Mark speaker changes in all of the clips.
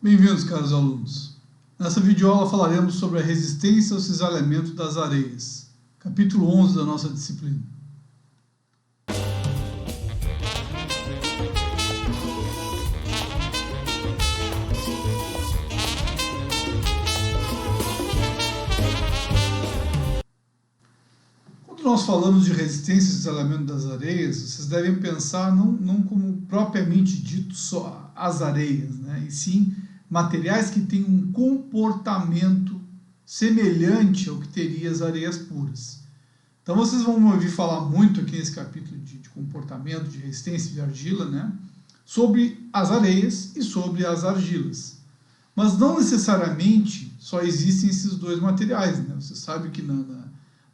Speaker 1: Bem-vindos, caros alunos. Nessa videoaula falaremos sobre a resistência ao cisalhamento das areias, capítulo 11 da nossa disciplina. Quando nós falamos de resistência ao cisalhamento das areias, vocês devem pensar não como propriamente dito só as areias, né? E sim materiais que têm um comportamento semelhante ao que teria as areias puras. Então vocês vão ouvir falar muito aqui nesse capítulo de comportamento, de resistência de argila, né? Sobre as areias e sobre as argilas. Mas não necessariamente só existem esses dois materiais, né? Você sabe que na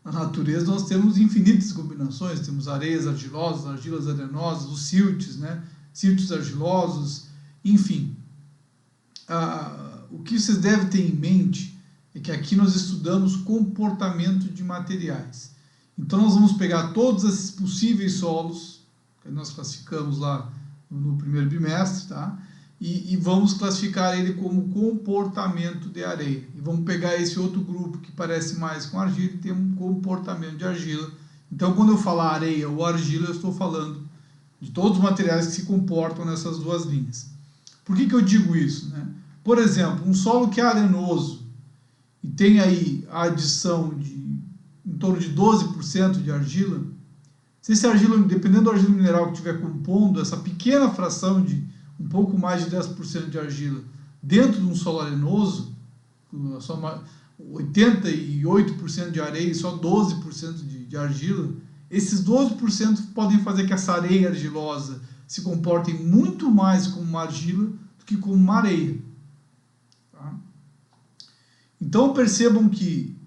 Speaker 1: natureza nós temos infinitas combinações, temos areias argilosas, argilas arenosas, os siltes, né? Siltes argilosos, enfim. O que vocês devem ter em mente é que aqui nós estudamos comportamento de materiais. Então nós vamos pegar todos esses possíveis solos, que nós classificamos lá no primeiro bimestre, tá? E vamos classificar ele como comportamento de areia. E vamos pegar esse outro grupo que parece mais com argila e tem um comportamento de argila. Então quando eu falar areia ou argila, eu estou falando de todos os materiais que se comportam nessas duas linhas. Por que eu digo isso, né? Por exemplo, um solo que é arenoso e tem aí a adição de em torno de 12% de argila, se esse argila, dependendo do argila mineral que estiver compondo, essa pequena fração de um pouco mais de 10% de argila dentro de um solo arenoso, só 88% de areia e só 12% de argila, esses 12% podem fazer que essa areia argilosa se comporte muito mais como uma argila do que como uma areia. Tá? Então percebam que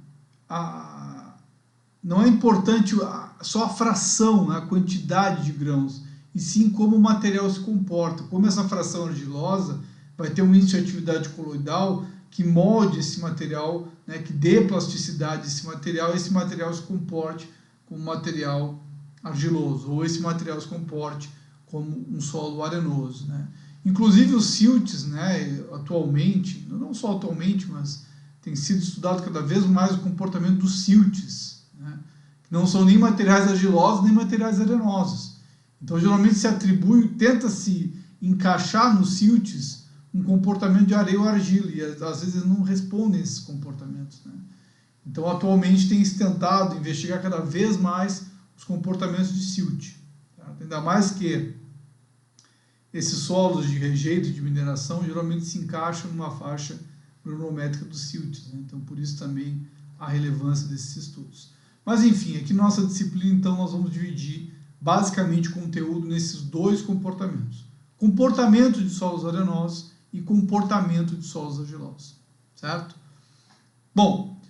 Speaker 1: não é importante só a fração, a quantidade de grãos, e sim como o material se comporta, como essa fração argilosa vai ter um índice de atividade coloidal que molde esse material, né, que dê plasticidade a esse material se comporte como material argiloso, ou esse material se comporte como um solo arenoso, né? Inclusive os siltes, né, atualmente, não só atualmente, mas tem sido estudado cada vez mais o comportamento dos siltes, né, que não são nem materiais argilosos nem materiais arenosos. Então geralmente se atribui, tenta-se encaixar nos siltes um comportamento de areia ou argila, e às vezes não respondem a esses comportamentos, né? Então atualmente tem se tentado investigar cada vez mais os comportamentos de silt, tá? Ainda mais que esses solos de rejeito de mineração geralmente se encaixam numa faixa granulométrica dos siltes, né? Então por isso também a relevância desses estudos. Mas enfim, aqui na nossa disciplina então nós vamos dividir basicamente o conteúdo nesses dois comportamentos: comportamento de solos arenosos e comportamento de solos argilosos, certo? Bom,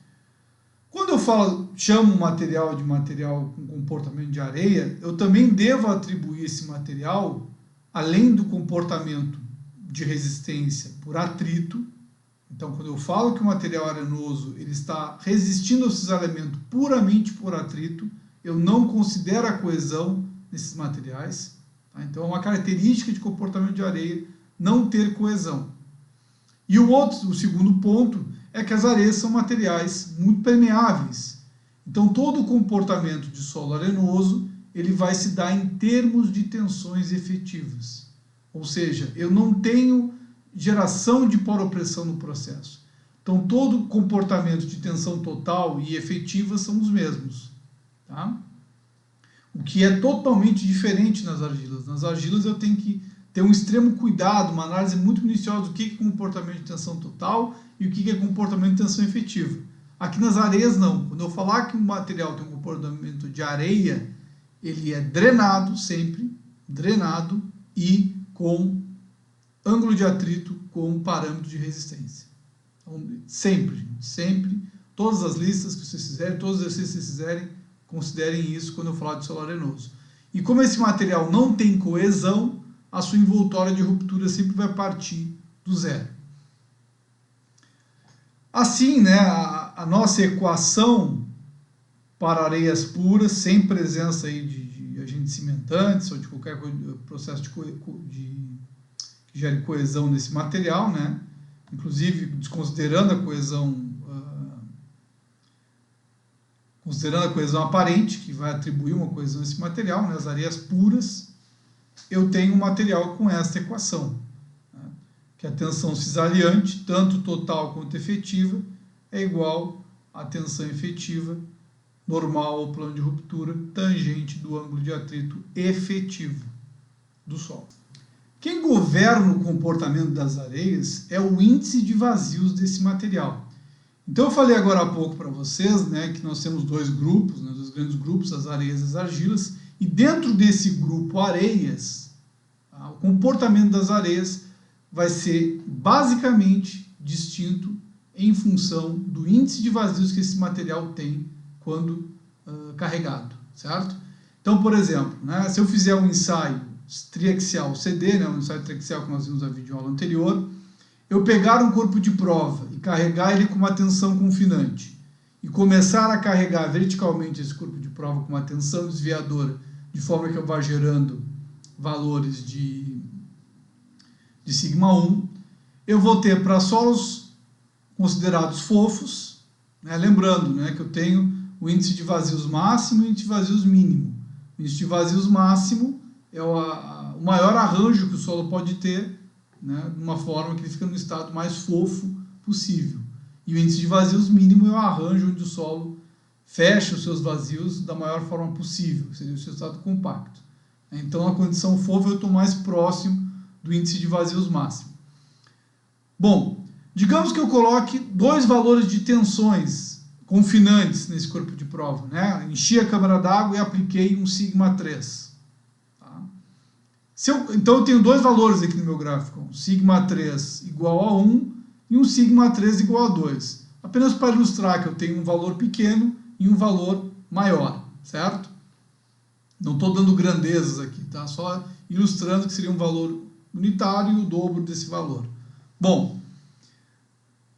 Speaker 1: quando eu chamo um material de material com comportamento de areia, eu também devo atribuir esse material, além do comportamento de resistência por atrito. Então, quando eu falo que o material arenoso ele está resistindo ao cisalhamento puramente por atrito, eu não considero a coesão nesses materiais. Tá? Então, é uma característica de comportamento de areia não ter coesão. E o segundo ponto é que as areias são materiais muito permeáveis. Então, todo o comportamento de solo arenoso ele vai se dar em termos de tensões efetivas. Ou seja, eu não tenho geração de poropressão no processo. Então, todo o comportamento de tensão total e efetiva são os mesmos. Tá? O que é totalmente diferente nas argilas. Nas argilas eu tenho que ter um extremo cuidado, uma análise muito minuciosa do que é comportamento de tensão total e o que é comportamento de tensão efetiva. Aqui nas areias não. Quando eu falar que um material tem um comportamento de areia, ele é drenado sempre, drenado e com ângulo de atrito como parâmetro de resistência. Então, sempre, todas as listas que vocês fizerem, todos os exercícios que vocês fizerem, considerem isso quando eu falar de solo arenoso. E como esse material não tem coesão, a sua envoltória de ruptura sempre vai partir do zero. Assim, né, a nossa equação para areias puras, sem presença aí de agentes cimentantes ou de qualquer processo que gere coesão nesse material, né, inclusive desconsiderando a coesão, considerando a coesão aparente, que vai atribuir uma coesão a esse material, né, as areias puras, eu tenho um material com esta equação, né, que a tensão cisaliante, tanto total quanto efetiva, é igual à tensão efetiva normal ao plano de ruptura, tangente do ângulo de atrito efetivo do solo. Quem governa o comportamento das areias é o índice de vazios desse material. Então eu falei agora há pouco para vocês, né, que nós temos dois grupos, né, dois grandes grupos, as areias e as argilas, e dentro desse grupo areias, tá, o comportamento das areias vai ser basicamente distinto em função do índice de vazios que esse material tem quando carregado, certo? Então, por exemplo, né, se eu fizer um ensaio triaxial CD, né, um ensaio triaxial que nós vimos na videoaula anterior, eu pegar um corpo de prova e carregar ele com uma tensão confinante e começar a carregar verticalmente esse corpo de prova com uma tensão desviadora, de forma que eu vá gerando valores de σ1, eu vou ter para solos considerados fofos, né, lembrando, né, que eu tenho o índice de vazios máximo e o índice de vazios mínimo. O índice de vazios máximo é o maior arranjo que o solo pode ter, né, de uma forma que ele fica no estado mais fofo possível. E o índice de vazios mínimo é o arranjo onde o solo fecha os seus vazios da maior forma possível, seria o seu estado compacto. Então, a condição fofa eu estou mais próximo do índice de vazios máximo. Bom, digamos que eu coloque dois valores de tensões confinantes nesse corpo de prova, né? Enchi a câmara d'água e apliquei um σ3. Tá? Então eu tenho dois valores aqui no meu gráfico, um σ3 igual a 1 e um σ3 igual a 2. Apenas para ilustrar que eu tenho um valor pequeno e um valor maior, certo? Não estou dando grandezas aqui, tá? Só ilustrando que seria um valor unitário e o dobro desse valor. Bom,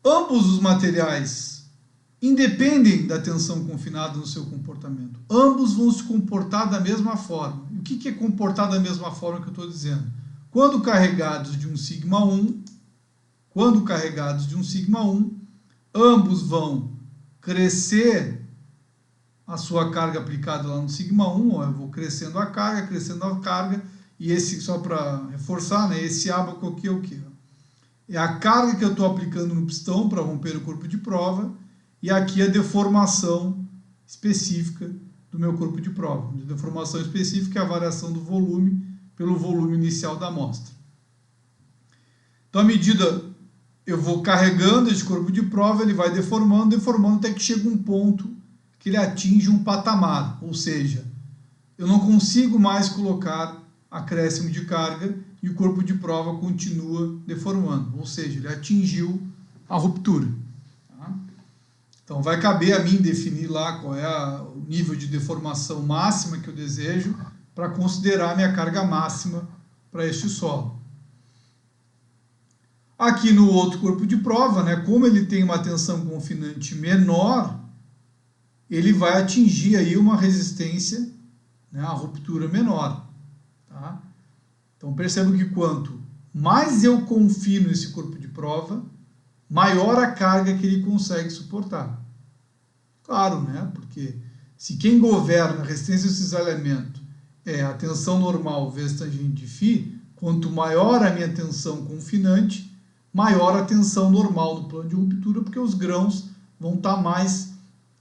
Speaker 1: ambos os materiais independem da tensão confinada no seu comportamento. Ambos vão se comportar da mesma forma. E o que é comportar da mesma forma que eu estou dizendo? Quando carregados de um σ1, ambos vão crescer a sua carga aplicada lá no σ1, ó, eu vou crescendo a carga, e esse, só para reforçar, né, esse ábaco aqui é o quê? É a carga que eu estou aplicando no pistão para romper o corpo de prova, e aqui a deformação específica do meu corpo de prova. A deformação específica é a variação do volume pelo volume inicial da amostra. Então, à medida eu vou carregando esse corpo de prova, ele vai deformando, até que chega um ponto que ele atinge um patamar, ou seja, eu não consigo mais colocar acréscimo de carga e o corpo de prova continua deformando, ou seja, ele atingiu a ruptura. Tá? Então vai caber a mim definir lá qual é o nível de deformação máxima que eu desejo para considerar a minha carga máxima para este solo. Aqui no outro corpo de prova, né, como ele tem uma tensão confinante menor, ele vai atingir aí uma resistência, né, a ruptura menor. Tá? Então percebo que quanto mais eu confino esse corpo de prova, maior a carga que ele consegue suportar. Claro, né? Porque se quem governa a resistência ao cisalhamento é a tensão normal vezes tangente de φ, quanto maior a minha tensão confinante, maior a tensão normal no plano de ruptura, porque os grãos vão estar mais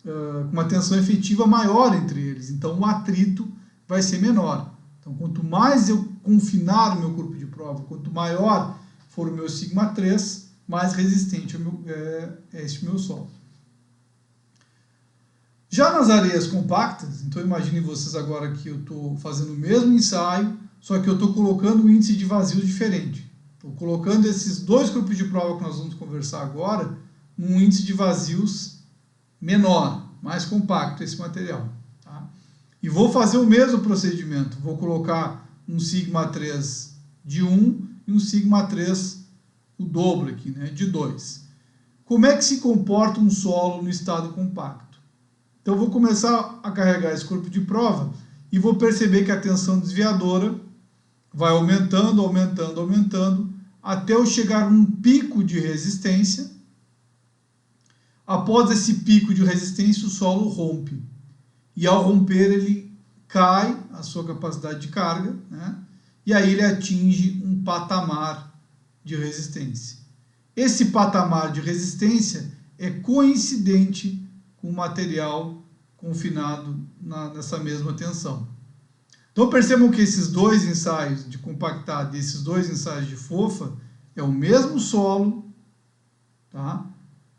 Speaker 1: com uma tensão efetiva maior entre eles. Então o atrito vai ser menor. Então quanto mais eu confinar o meu corpo de prova, quanto maior for o meu σ3, mais resistente é este meu solo. Já nas areias compactas, então imaginem vocês agora que eu estou fazendo o mesmo ensaio, só que eu estou colocando um índice de vazio diferente. Estou colocando esses dois corpos de prova que nós vamos conversar agora num índice de vazios menor, mais compacto esse material. Tá? E vou fazer o mesmo procedimento. Vou colocar um σ3 de 1 e um σ3, o dobro aqui, né, de 2. Como é que se comporta um solo no estado compacto? Então eu vou começar a carregar esse corpo de prova e vou perceber que a tensão desviadora vai aumentando, até eu chegar a um pico de resistência. Após esse pico de resistência, o solo rompe. E ao romper, ele cai a sua capacidade de carga, né? E aí ele atinge um patamar de resistência. Esse patamar de resistência é coincidente com o material confinado nessa mesma tensão. Então percebam que esses dois ensaios de compactado e esses dois ensaios de fofa é o mesmo solo, tá?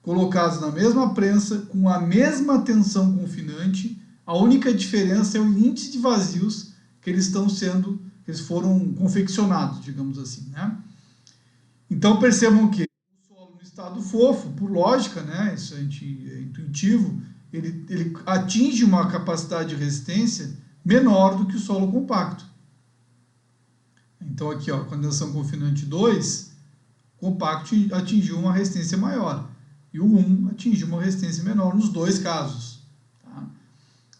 Speaker 1: Colocados na mesma prensa, com a mesma tensão confinante. A única diferença é o índice de vazios que eles foram confeccionados, digamos assim, né? Então percebam que o solo no estado fofo, por lógica, né, isso é intuitivo, ele atinge uma capacidade de resistência menor do que o solo compacto. Então aqui, ó, condensação confinante 2, compacto atingiu uma resistência maior. E o 1 atingiu uma resistência menor nos dois casos. Tá?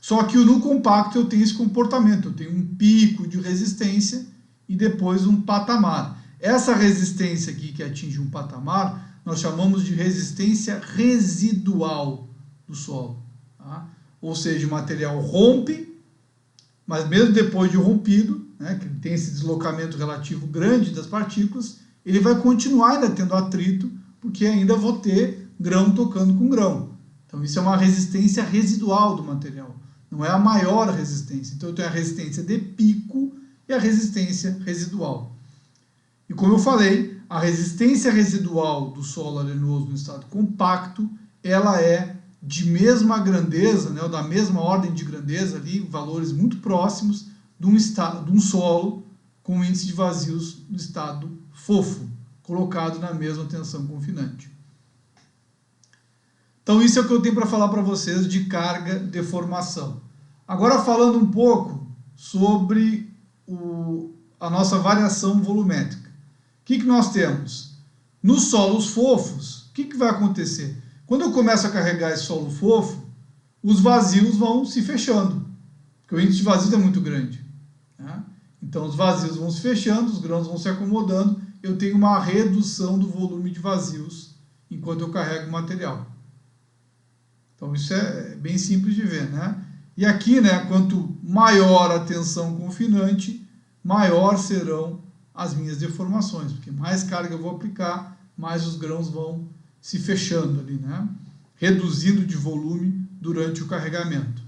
Speaker 1: Só que no compacto eu tenho esse comportamento, eu tenho um pico de resistência e depois um patamar. Essa resistência aqui que atinge um patamar, nós chamamos de resistência residual do solo. Tá? Ou seja, o material rompe, mas mesmo depois de rompido, né, que tem esse deslocamento relativo grande das partículas, ele vai continuar ainda tendo atrito, porque ainda vou ter grão tocando com grão. Então isso é uma resistência residual do material, não é a maior resistência. Então eu tenho a resistência de pico e a resistência residual. E como eu falei, a resistência residual do solo arenoso no estado compacto, ela é de mesma grandeza, né, ou da mesma ordem de grandeza, ali, valores muito próximos de um solo com índice de vazios no estado fofo, colocado na mesma tensão confinante. Então isso é o que eu tenho para falar para vocês de carga-deformação. Agora falando um pouco sobre a nossa variação volumétrica. O que nós temos? Nos solos fofos, o que vai acontecer? Quando eu começo a carregar esse solo fofo, os vazios vão se fechando, porque o índice de vazios é muito grande. Né? Então os vazios vão se fechando, os grãos vão se acomodando, eu tenho uma redução do volume de vazios enquanto eu carrego o material. Então isso é bem simples de ver, né? E aqui, né, quanto maior a tensão confinante, maior serão as minhas deformações, porque mais carga eu vou aplicar, mais os grãos vão se fechando ali, né? Reduzindo de volume durante o carregamento.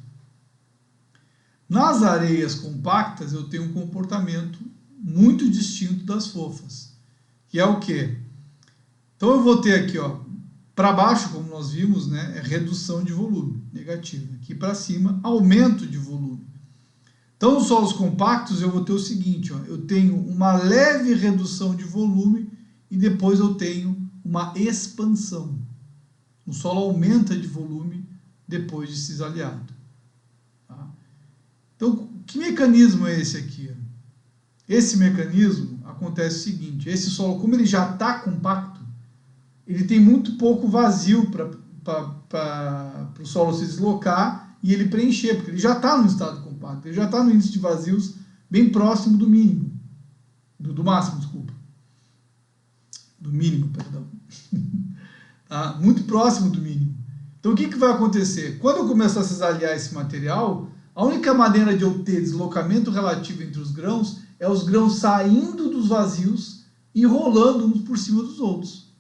Speaker 1: Nas areias compactas eu tenho um comportamento muito distinto das fofas, que é o quê? Então eu vou ter aqui, ó, para baixo, como nós vimos, né, é redução de volume, negativa. Aqui para cima, aumento de volume. Então, nos solos compactos, eu vou ter o seguinte, ó, eu tenho uma leve redução de volume e depois eu tenho uma expansão. O solo aumenta de volume depois de cisaliado. Tá? Então, que mecanismo é esse aqui? Esse mecanismo acontece o seguinte, esse solo, como ele já está compacto, ele tem muito pouco vazio para o solo se deslocar e ele preencher, porque ele já está no estado compacto, ele já está no índice de vazios bem próximo do mínimo, do máximo, desculpa. Do mínimo, perdão. Tá? Muito próximo do mínimo. Então o que vai acontecer? Quando eu começar a cisaliar esse material, a única maneira de eu ter deslocamento relativo entre os grãos é os grãos saindo dos vazios e rolando uns por cima dos outros.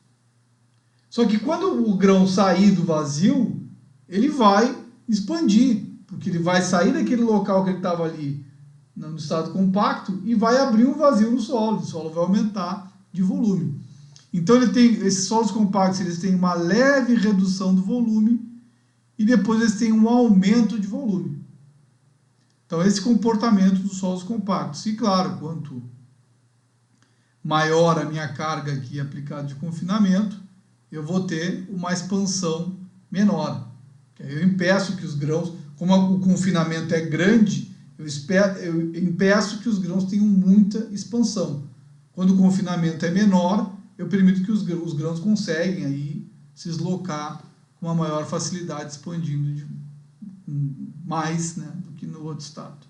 Speaker 1: Só que quando o grão sair do vazio, ele vai expandir, porque ele vai sair daquele local que ele estava ali no estado compacto e vai abrir um vazio no solo, o solo vai aumentar de volume. Então esses solos compactos eles têm uma leve redução do volume e depois eles têm um aumento de volume. Então esse comportamento dos solos compactos. E claro, quanto maior a minha carga aqui aplicada de confinamento, eu vou ter uma expansão menor. Eu impeço que os grãos, como o confinamento é grande, eu impeço que os grãos tenham muita expansão. Quando o confinamento é menor, eu permito que os grãos conseguem aí se deslocar com uma maior facilidade, expandindo mais, né, do que no outro estado.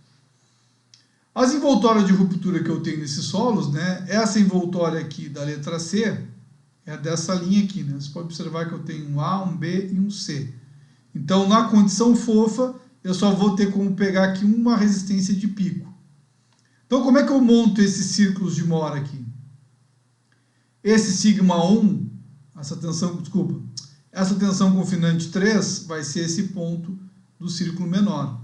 Speaker 1: As envoltórias de ruptura que eu tenho nesses solos, né, essa envoltória aqui da letra C é dessa linha aqui, né? Você pode observar que eu tenho um A, um B e um C. Então, na condição fofa, eu só vou ter como pegar aqui uma resistência de pico. Então, como é que eu monto esses círculos de Mohr aqui? Esse sigma 1, essa tensão confinante 3 vai ser esse ponto do círculo menor.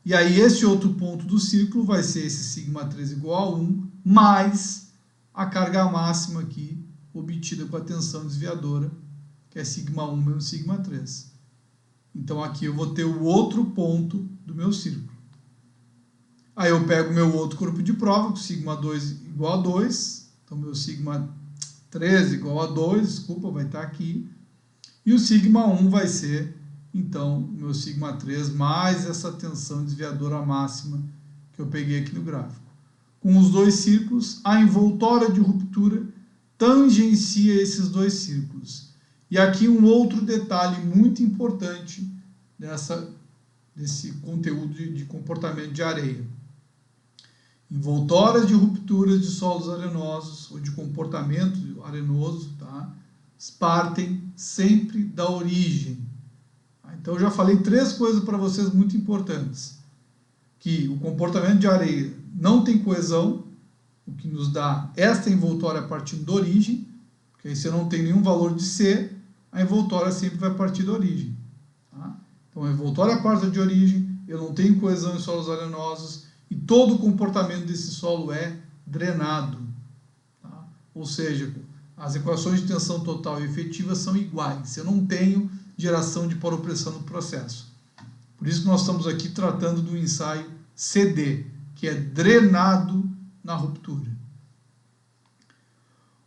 Speaker 1: E aí, esse outro ponto do círculo vai ser esse sigma 3 igual a 1, mais a carga máxima aqui, obtida com a tensão desviadora, que é sigma 1 menos sigma 3. Então, aqui eu vou ter o outro ponto do meu círculo. Aí eu pego o meu outro corpo de prova, com sigma 2 igual a 2. Então, meu sigma 3 igual a 2, desculpa, vai estar aqui. E o sigma 1 vai ser, então, o meu sigma 3 mais essa tensão desviadora máxima que eu peguei aqui no gráfico. Com os dois círculos, a envoltória de ruptura tangencia esses dois círculos. E aqui um outro detalhe muito importante desse conteúdo de comportamento de areia. Envoltórias de rupturas de solos arenosos ou de comportamento arenoso, tá? Partem sempre da origem. Então eu já falei três coisas para vocês muito importantes. Que o comportamento de areia não tem coesão, o que nos dá esta envoltória partindo da origem, porque aí se eu não tem nenhum valor de C, a envoltória sempre vai partir da origem. Tá? Então a envoltória parte de origem, eu não tenho coesão em solos arenosos, e todo o comportamento desse solo é drenado. Tá? Ou seja, as equações de tensão total e efetiva são iguais. Eu não tenho geração de poropressão no processo. Por isso que nós estamos aqui tratando do ensaio CD, que é drenado na ruptura.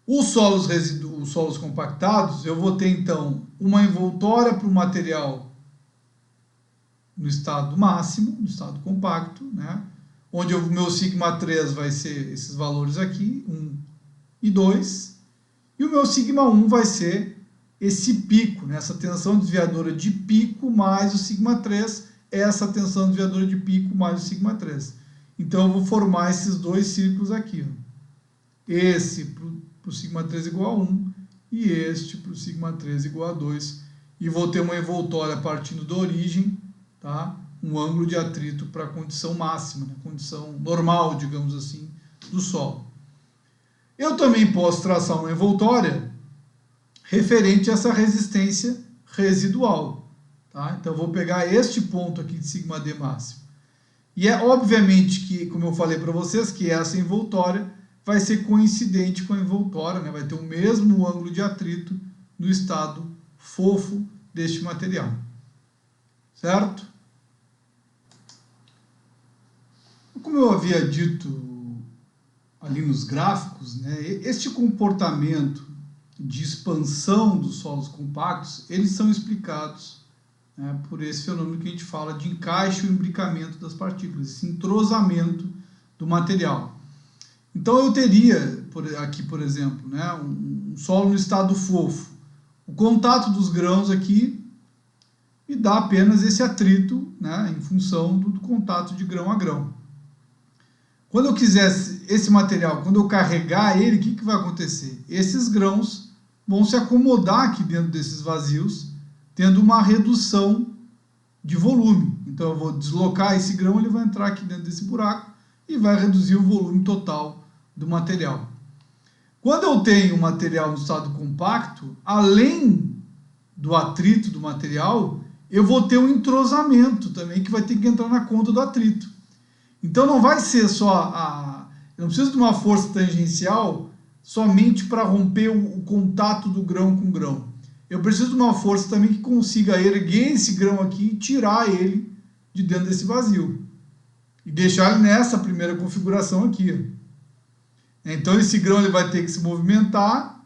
Speaker 1: Os solos compactados, eu vou ter então uma envoltória para o material no estado máximo, no estado compacto, né? Onde o meu sigma 3 vai ser esses valores aqui, 1 e 2, e o meu sigma 1 vai ser esse pico, né? Essa tensão desviadora de pico mais o sigma 3, essa tensão desviadora de pico mais o sigma 3. Então eu vou formar esses dois círculos aqui. Ó. Esse para o sigma 3 igual a 1 e este para o sigma 3 igual a 2. E vou ter uma envoltória partindo da origem, tá? Um ângulo de atrito para a condição máxima, né? Condição normal, digamos assim, do solo. Eu também posso traçar uma envoltória referente a essa resistência residual. Tá? Então, eu vou pegar este ponto aqui de sigma D máximo. E é obviamente que, como eu falei para vocês, que essa envoltória vai ser coincidente com a envoltória, né? Vai ter o mesmo ângulo de atrito no estado fofo deste material. Certo? Como eu havia dito ali nos gráficos, né, este comportamento de expansão dos solos compactos, eles são explicados, né, por esse fenômeno que a gente fala de encaixe ou imbricamento das partículas, esse entrosamento do material. Então eu teria aqui, por exemplo, né, um solo no estado fofo. O contato dos grãos aqui me dá apenas esse atrito, né, em função do contato de grão a grão. Quando eu quisesse esse material, quando eu carregar ele, o que vai acontecer? Esses grãos vão se acomodar aqui dentro desses vazios, tendo uma redução de volume. Então eu vou deslocar esse grão, ele vai entrar aqui dentro desse buraco e vai reduzir o volume total do material. Quando eu tenho um material no estado compacto, além do atrito do material, eu vou ter um entrosamento também, que vai ter que entrar na conta do atrito. Então não vai ser só eu não preciso de uma força tangencial somente para romper o contato do grão com grão. Eu preciso de uma força também que consiga erguer esse grão aqui e tirar ele de dentro desse vazio. E deixar ele nessa primeira configuração aqui. Então esse grão ele vai ter que se movimentar,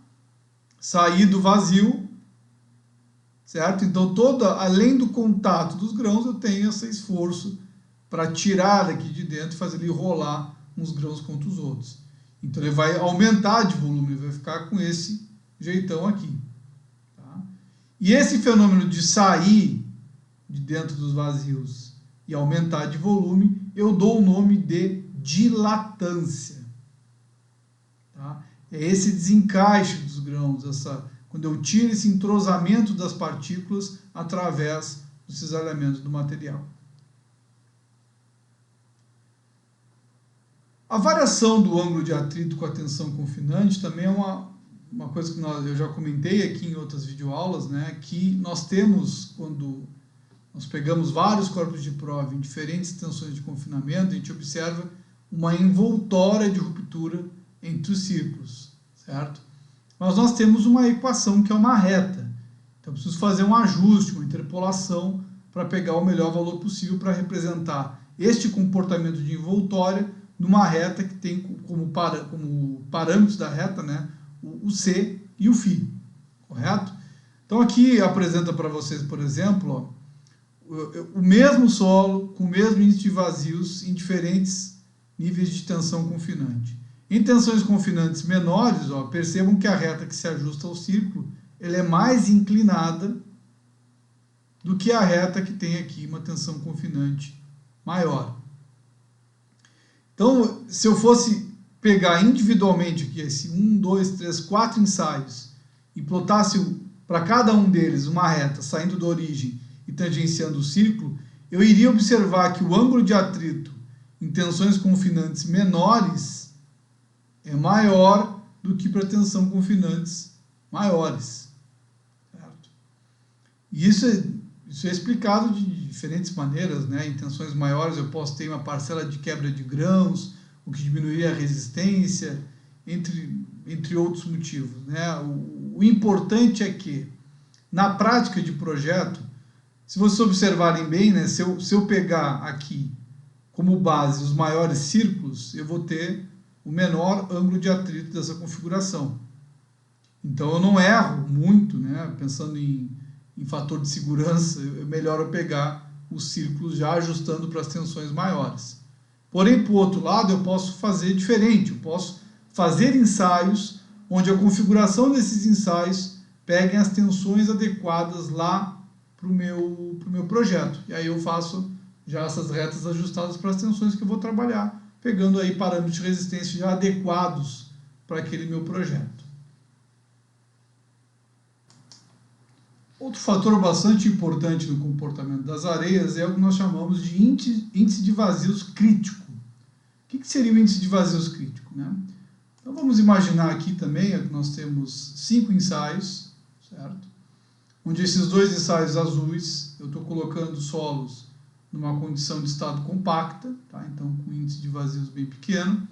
Speaker 1: sair do vazio, certo? Então além do contato dos grãos, eu tenho esse esforço para tirar daqui de dentro e fazer ele rolar uns grãos contra os outros. Então ele vai aumentar de volume, ele vai ficar com esse jeitão aqui. Tá? E esse fenômeno de sair de dentro dos vazios e aumentar de volume eu dou o nome de dilatância. Tá? É esse desencaixe dos grãos, quando eu tiro esse entrosamento das partículas através do cisalhamento do material. A variação do ângulo de atrito com a tensão confinante também é uma coisa que eu já comentei aqui em outras videoaulas, né, que nós temos, quando nós pegamos vários corpos de prova em diferentes tensões de confinamento, a gente observa uma envoltória de ruptura entre os círculos, certo? Mas nós temos uma equação que é uma reta, então eu preciso fazer um ajuste, uma interpolação para pegar o melhor valor possível para representar este comportamento de envoltória numa reta que tem como parâmetros da reta, né, o C e o φ, correto? Então aqui apresenta para vocês, por exemplo, ó, o mesmo solo com o mesmo índice de vazios em diferentes níveis de tensão confinante. Em tensões confinantes menores, ó, percebam que a reta que se ajusta ao círculo ela é mais inclinada do que a reta que tem aqui uma tensão confinante maior. Então, se eu fosse pegar individualmente aqui esse 1, 2, 3, 4 ensaios e plotasse para cada um deles uma reta saindo da origem e tangenciando o círculo, eu iria observar que o ângulo de atrito em tensões confinantes menores é maior do que para tensão confinantes maiores. Certo? E isso é explicado de diferentes maneiras, né? Em tensões maiores eu posso ter uma parcela de quebra de grãos, o que diminuiria a resistência, entre outros motivos, né? O importante é que, na prática de projeto, se vocês observarem bem, né, se eu pegar aqui como base os maiores círculos, eu vou ter o menor ângulo de atrito dessa configuração. Então eu não erro muito, né, pensando em fator de segurança, é melhor eu pegar os círculos já ajustando para as tensões maiores. Porém, por outro lado, eu posso fazer diferente, eu posso fazer ensaios onde a configuração desses ensaios peguem as tensões adequadas lá para o meu projeto. E aí eu faço já essas retas ajustadas para as tensões que eu vou trabalhar, pegando aí parâmetros de resistência já adequados para aquele meu projeto. Outro fator bastante importante no comportamento das areias é o que nós chamamos de índice de vazios crítico. O que seria o índice de vazios crítico, né? Então vamos imaginar aqui também que nós temos 5 ensaios, certo? Onde esses 2 ensaios azuis eu estou colocando solos numa condição de estado compacta, tá? Então com índice de vazios bem pequeno,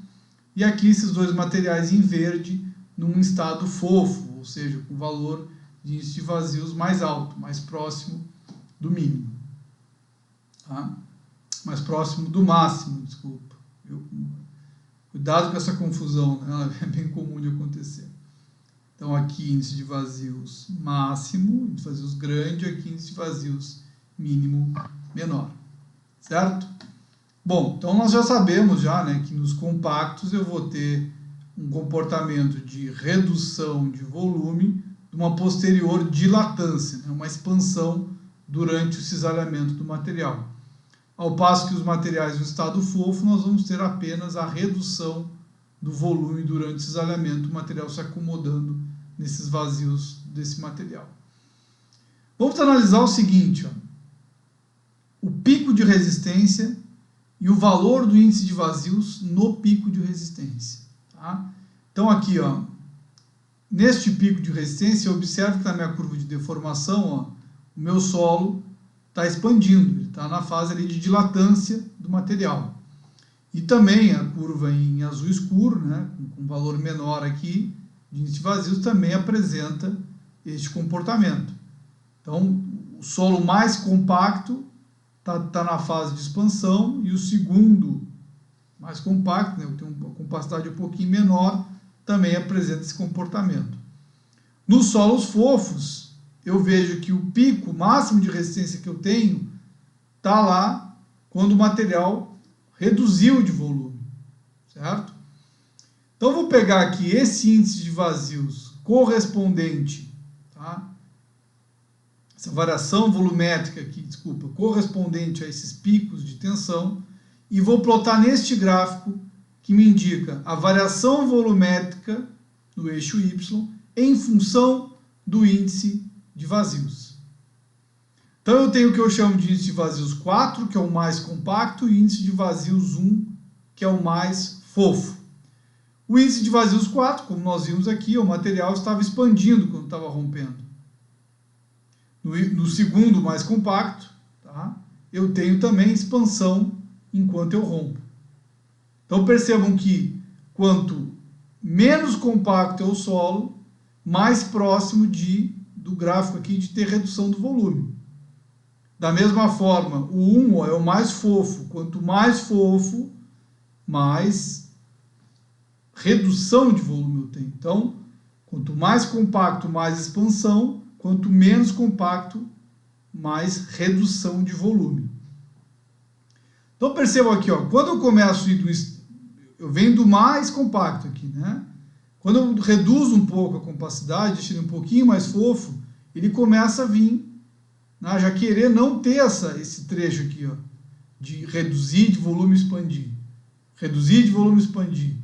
Speaker 1: e aqui esses 2 materiais em verde num estado fofo, ou seja, com valor de índice de vazios mais alto, mais próximo do mínimo, tá? Mais próximo do máximo, desculpa. Cuidado com essa confusão, né? Ela é bem comum de acontecer. Então aqui índice de vazios máximo, índice de vazios grande, aqui índice de vazios mínimo menor, certo? Bom, então nós já sabemos já, né, que nos compactos eu vou ter um comportamento de redução de volume de uma posterior dilatância, né, uma expansão durante o cisalhamento do material. Ao passo que os materiais no estado fofo, nós vamos ter apenas a redução do volume durante o cisalhamento, o material se acomodando nesses vazios desse material. Vamos analisar o seguinte, ó, o pico de resistência e o valor do índice de vazios no pico de resistência. Tá? Então aqui, ó, neste pico de resistência, eu observo que na minha curva de deformação, ó, o meu solo está expandindo, ele está na fase ali de dilatância do material. E também a curva em azul escuro, né, com valor menor aqui, de índice de vazios, também apresenta este comportamento. Então, o solo mais compacto está na fase de expansão e o segundo, mais compacto, né, que tem uma compacidade um pouquinho menor, também apresenta esse comportamento. Nos solos fofos, eu vejo que o pico máximo de resistência que eu tenho está lá quando o material reduziu de volume, certo? Então, eu vou pegar aqui esse índice de vazios correspondente, tá? Essa variação volumétrica aqui, desculpa, correspondente a esses picos de tensão, e vou plotar neste gráfico que me indica a variação volumétrica no eixo Y em função do índice de vazios. Então eu tenho o que eu chamo de índice de vazios 4, que é o mais compacto, e índice de vazios 1, que é o mais fofo. O índice de vazios 4, como nós vimos aqui, o material estava expandindo quando estava rompendo. No segundo, mais compacto, tá? Eu tenho também expansão enquanto eu rompo. Então percebam que quanto menos compacto é o solo, mais próximo do gráfico aqui de ter redução do volume. Da mesma forma, o 1 é o mais fofo. Quanto mais fofo, mais redução de volume eu tenho. Então, quanto mais compacto, mais expansão. Quanto menos compacto, mais redução de volume. Então percebam aqui, ó, quando eu começo a ir eu venho do mais compacto aqui, né? Quando eu reduzo um pouco a compacidade, deixo ele um pouquinho mais fofo, ele começa a vir, né, já querer não ter esse trecho aqui, ó, de reduzir de volume e expandir. Reduzir de volume e expandir.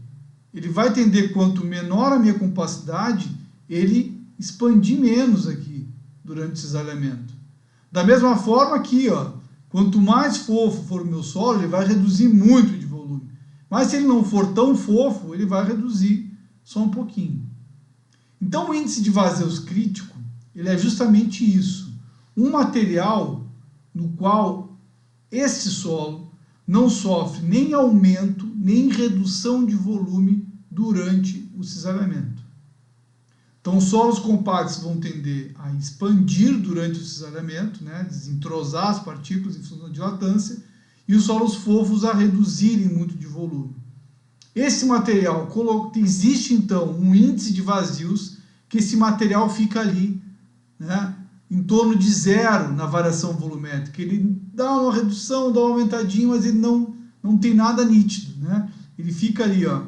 Speaker 1: Ele vai tender, quanto menor a minha compacidade, ele expandir menos aqui durante o cisalhamento. Da mesma forma aqui, ó, quanto mais fofo for o meu solo, ele vai reduzir muito de volume. Mas se ele não for tão fofo, ele vai reduzir só um pouquinho. Então o índice de vazios crítico, ele é justamente isso. Um material no qual este solo não sofre nem aumento, nem redução de volume durante o cisalhamento. Então os solos compactos vão tender a expandir durante o cisalhamento, né, desentrosar as partículas em função da dilatância, e os solos fofos a reduzirem muito de volume. Esse material, existe então um índice de vazios que esse material fica ali, né, em torno de 0 na variação volumétrica. Ele dá uma redução, dá uma aumentadinha, mas ele não tem nada nítido, né? Ele fica ali, ó,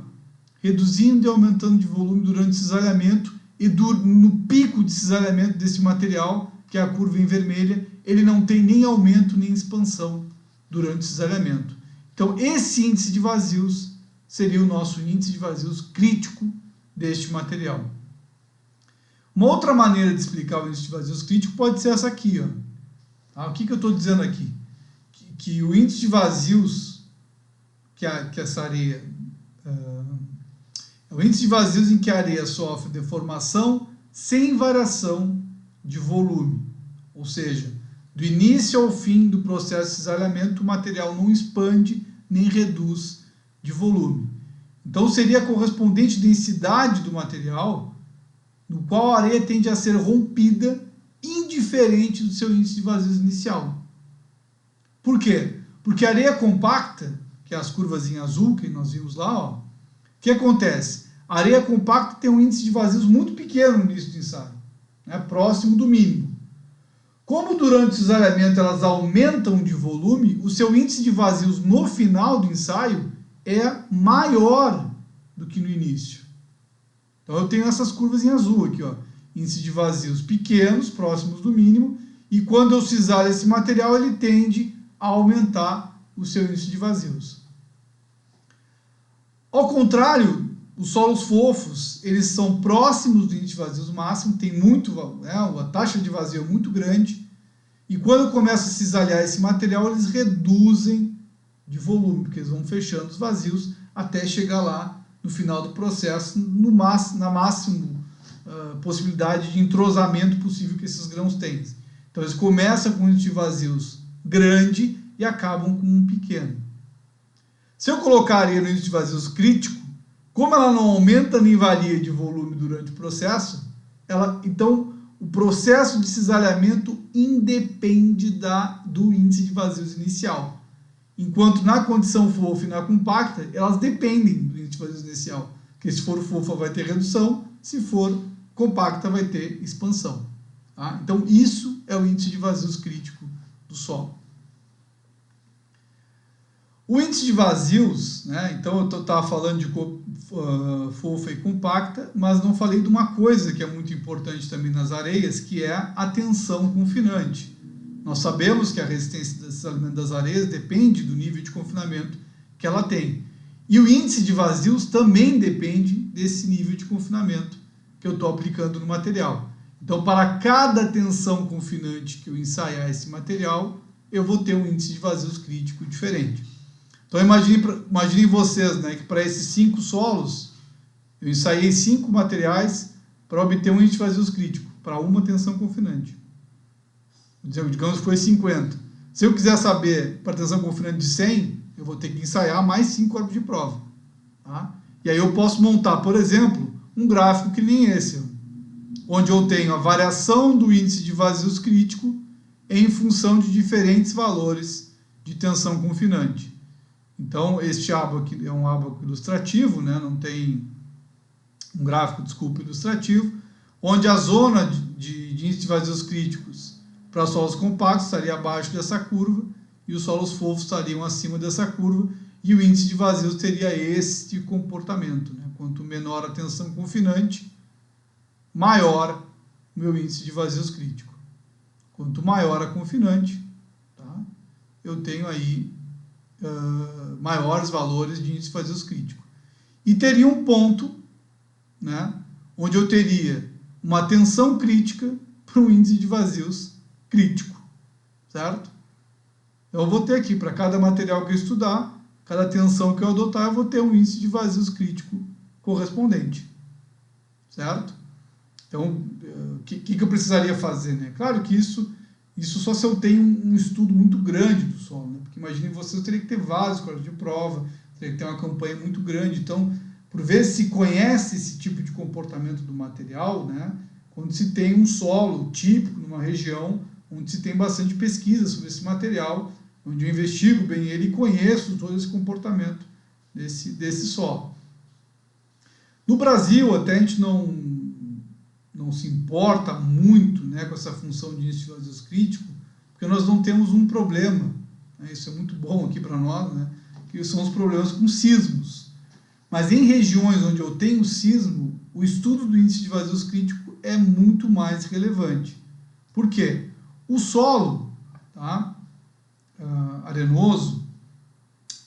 Speaker 1: reduzindo e aumentando de volume durante o cisalhamento, e no pico de cisalhamento desse material, que é a curva em vermelha, ele não tem nem aumento nem expansão durante o cisalhamento. Então esse índice de vazios seria o nosso índice de vazios crítico deste material. Uma outra maneira de explicar o índice de vazios crítico pode ser essa aqui, ó. Tá? O que eu estou dizendo aqui? Que o índice de vazios que essa areia... é o índice de vazios em que a areia sofre deformação sem variação de volume. Ou seja, do início ao fim do processo de cisalhamento, o material não expande nem reduz de volume. Então seria a correspondente densidade do material, no qual a areia tende a ser rompida, indiferente do seu índice de vazios inicial. Por quê? Porque a areia compacta, que é as curvas em azul que nós vimos lá, ó, o que acontece? A areia compacta tem um índice de vazios muito pequeno no início do ensaio, né, próximo do mínimo. Como durante o cisalhamento elas aumentam de volume, o seu índice de vazios no final do ensaio é maior do que no início. Então eu tenho essas curvas em azul aqui, ó, índice de vazios pequenos, próximos do mínimo, e quando eu cisalho esse material, ele tende a aumentar o seu índice de vazios. Ao contrário, os solos fofos, eles são próximos do índice de vazios máximo, tem muito, né, a taxa de vazio é muito grande, e quando eu começo a cisalhar esse material, eles reduzem de volume, porque eles vão fechando os vazios até chegar lá no final do processo, na máxima possibilidade de entrosamento possível que esses grãos têm. Então eles começam com um índice de vazios grande e acabam com um pequeno. Se eu colocar a areia no índice de vazios crítico, como ela não aumenta nem varia de volume durante o processo, então o processo de cisalhamento independe do índice de vazios inicial. Enquanto na condição fofa e na compacta, elas dependem do índice de vazios inicial. Porque se for fofa vai ter redução, se for compacta vai ter expansão. Tá? Então isso é o índice de vazios crítico do solo. O índice de vazios, né, então eu estava falando de fofa e compacta, mas não falei de uma coisa que é muito importante também nas areias, que é a tensão confinante. Nós sabemos que a resistência do cisalamento das areias depende do nível de confinamento que ela tem. E o índice de vazios também depende desse nível de confinamento que eu estou aplicando no material. Então, para cada tensão confinante que eu ensaiar esse material, eu vou ter um índice de vazios crítico diferente. Então, imaginem vocês, né, que para esses 5 solos, eu ensaiei 5 materiais para obter um índice de vazios crítico, para uma tensão confinante. Digamos que foi 50. Se eu quiser saber para tensão confinante de 100, eu vou ter que ensaiar mais 5 corpos de prova. Tá? E aí eu posso montar, por exemplo, um gráfico que nem esse, onde eu tenho a variação do índice de vazios crítico em função de diferentes valores de tensão confinante. Então, este ábaco é um ábaco ilustrativo, né? Não tem um gráfico, desculpa, ilustrativo, onde a zona de índice de vazios críticos para solos compactos estaria abaixo dessa curva e os solos fofos estariam acima dessa curva e o índice de vazios teria este comportamento, né? Quanto menor a tensão confinante, maior o meu índice de vazios crítico. Quanto maior a confinante, tá? Eu tenho aí maiores valores de índice de vazios crítico. E teria um ponto, né, onde eu teria uma tensão crítica para um índice de vazios crítico, certo? Então, eu vou ter aqui, para cada material que eu estudar, cada tensão que eu adotar, eu vou ter um índice de vazios crítico correspondente, certo? Então, o que eu precisaria fazer, né? Claro que isso só se eu tenho um estudo muito grande do solo, né? Porque imaginem vocês, eu teria que ter vários corpos de prova, teria que ter uma campanha muito grande. Então, por vezes se conhece esse tipo de comportamento do material, né? Quando se tem um solo típico numa região onde se tem bastante pesquisa sobre esse material, onde eu investigo bem ele e conheço todo esse comportamento desse solo. No Brasil, até a gente não se importa muito, né, com essa função de índice de vazios crítico, porque nós não temos um problema, né, isso é muito bom aqui para nós, né, que são os problemas com sismos. Mas em regiões onde eu tenho sismo, o estudo do índice de vazios crítico é muito mais relevante. Por quê? O solo, tá, arenoso,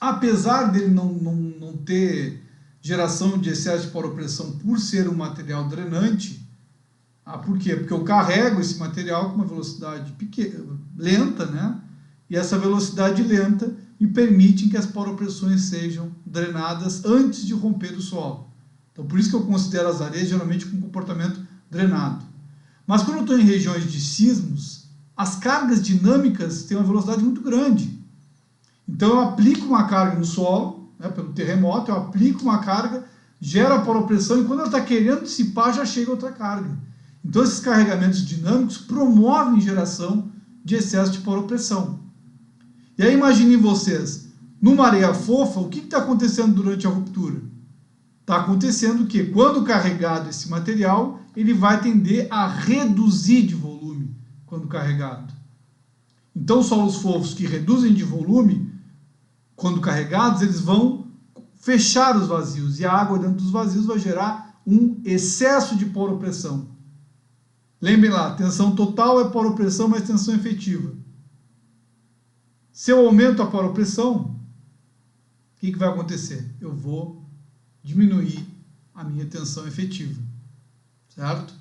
Speaker 1: apesar dele não ter geração de excesso de poropressão por ser um material drenante, por quê? Porque eu carrego esse material com uma velocidade lenta, né? E essa velocidade lenta me permite que as poropressões sejam drenadas antes de romper o solo. Então, por isso que eu considero as areias geralmente com comportamento drenado. Mas quando eu estou em regiões de sismos, as cargas dinâmicas têm uma velocidade muito grande. Então, eu aplico uma carga no solo, né, pelo terremoto, eu aplico uma carga, gera a poropressão e quando ela está querendo dissipar, já chega outra carga. Então, esses carregamentos dinâmicos promovem geração de excesso de poropressão. E aí, imaginem vocês, numa areia fofa, o que está acontecendo durante a ruptura? Está acontecendo que, quando carregado esse material, ele vai tender a reduzir de volume quando carregado. Então, solos fofos que reduzem de volume, quando carregados, eles vão fechar os vazios. E a água dentro dos vazios vai gerar um excesso de poropressão. Lembrem lá, tensão total é poropressão mais tensão efetiva. Se eu aumento a poropressão, o que vai acontecer? Eu vou diminuir a minha tensão efetiva, certo?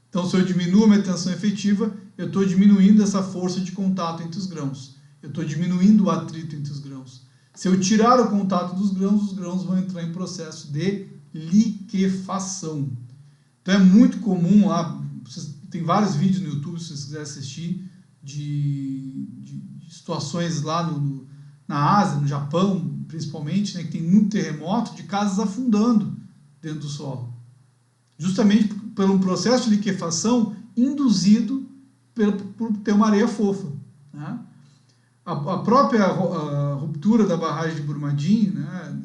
Speaker 1: Então, se eu diminuo a minha tensão efetiva, eu estou diminuindo essa força de contato entre os grãos. Eu estou diminuindo o atrito entre os grãos. Se eu tirar o contato dos grãos, os grãos vão entrar em processo de liquefação. Então, é muito comum lá, tem vários vídeos no YouTube, se vocês quiserem assistir, de situações lá na Ásia, no Japão, principalmente, né, que tem muito terremoto, de casas afundando dentro do solo. Justamente por um processo de liquefação induzido por ter uma areia fofa, né? A própria ruptura da barragem de Brumadinho, né,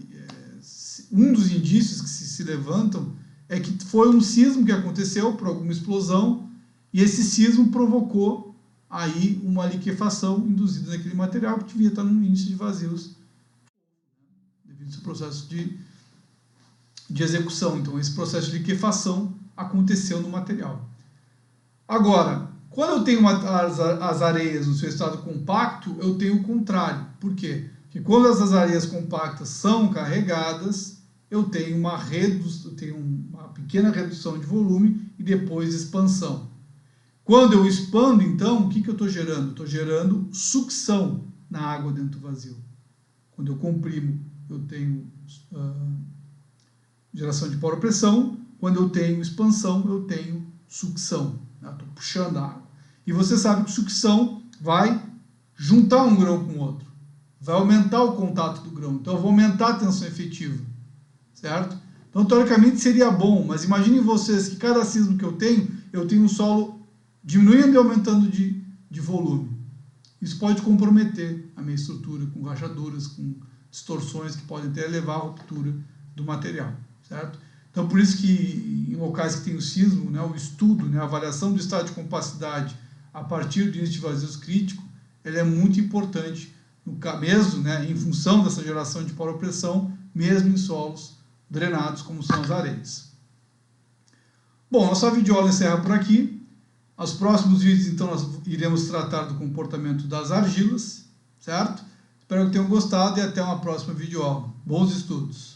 Speaker 1: um dos indícios que se levantam é que foi um sismo que aconteceu por alguma explosão e esse sismo provocou aí uma liquefação induzida naquele material que devia estar num índice de vazios devido ao seu processo de execução. Então, esse processo de liquefação aconteceu no material. Agora, quando eu tenho as areias no seu estado compacto, eu tenho o contrário. Por quê? O que quando essas areias compactas são carregadas, eu tenho uma pequena redução de volume e depois expansão. Quando eu expando, então, o que eu estou gerando? Estou gerando sucção na água dentro do vazio. Quando eu comprimo, eu tenho geração de poropressão. Quando eu tenho expansão, eu tenho sucção. Estou puxando a água. E você sabe que sucção vai juntar um grão com o outro. Vai aumentar o contato do grão. Então, eu vou aumentar a tensão efetiva. Certo? Então, teoricamente, seria bom. Mas imaginem vocês que cada sismo que eu tenho um solo diminuindo e aumentando de volume. Isso pode comprometer a minha estrutura com rachaduras, com distorções que podem até levar à ruptura do material, certo? Então, por isso que em locais que tem o sismo, né, o estudo, né, a avaliação do estado de compacidade a partir do índice de vazios crítico, ele é muito importante, mesmo, né, em função dessa geração de poropressão, mesmo em solos drenados, como são as areias. Bom, nossa videoaula encerra por aqui. Nos próximos vídeos, então, nós iremos tratar do comportamento das argilas, certo? Espero que tenham gostado e até uma próxima videoaula. Bons estudos!